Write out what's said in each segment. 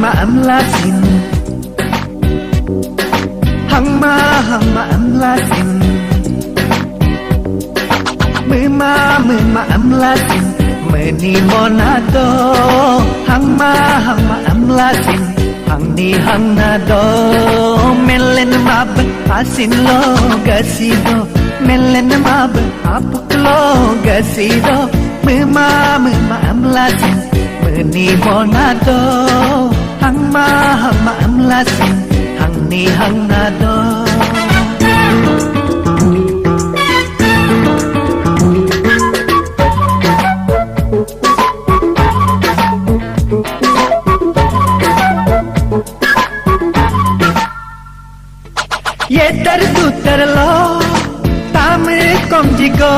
ma amlasin hang ma amlasin ma amlasin meni monado hang ma amlasin hang ni hang nado melen mab asin lo gasido melen mab apuk lo gasido ma amlasin meni monado hang ma amlasin hang ni hang nado ye dardu tarlo tamre komjigo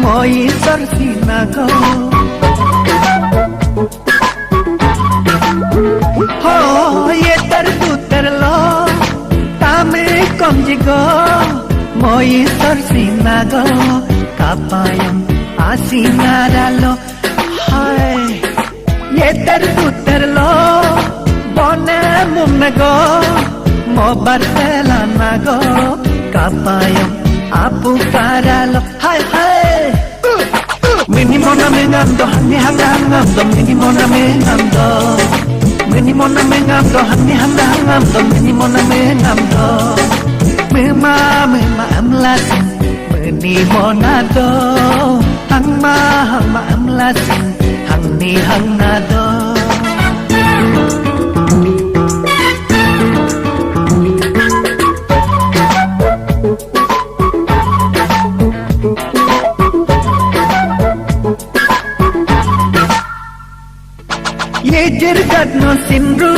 moi sarsinago ho ye dardu tarlo tamre komjigo moi sarsinago kapayam asinaralo hai ye dardu tarlo bone mumnago mo barcelanago kapayam apu karalo hai hai mini mona mengando hani hangam do mini mona mengando mini mona mengando hani hangam do mini mona mengando mema amlasin mini mona do hang ma amlasin hang ni hang nado ye jirgat no sinru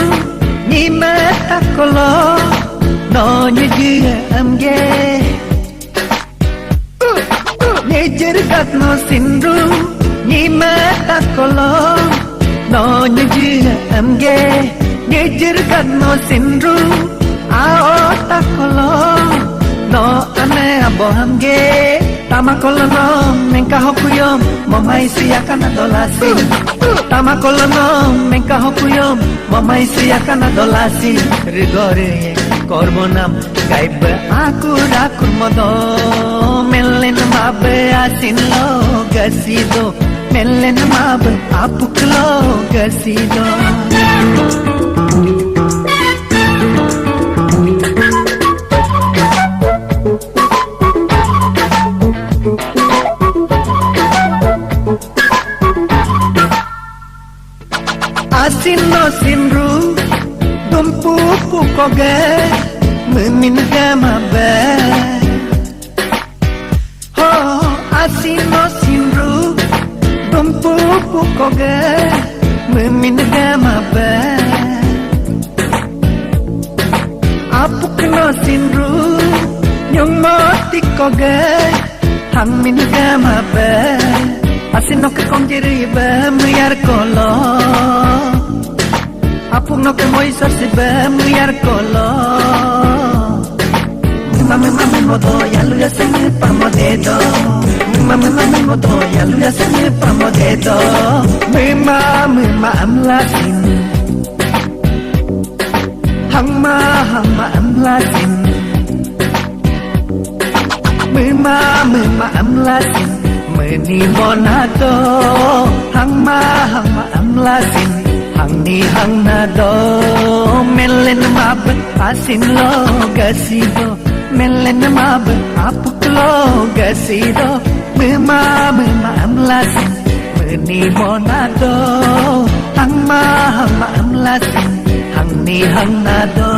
ni mata kolo no nyi amge ye jirgat no sinru ni mata kolo no nyi amge ye jirgat no sinru ao ta kolo no ane abo amge tamakolono mengka hokuyom momai siakan adolasi tamakolono mengka hokuyom momai siakan adolasi rigore korbonam gaib aku rakur modo melen mabe asin lo gasido melen mabe apuk lo gasido asin no sinru dumpu pukoge memin gamabe ho asin no sinru dumpu pukoge memin gamabe apuk no sinru nyong moti koge hang min gamabe asin no ke konjiri be miyar kolo apung no ke moi sarsibe miyar kolo mame modo ya lu ya sene pamodedo mame modo ya lu ya sene pamodedo mema amlasin hang ma amlasin mema amlasin meni monado hang ma amlasin hang ni hang nado melen mab asin lo gasido melen mab apuk lo gasido mema amlasin meni monado hang ma amlasin hang ni hang nado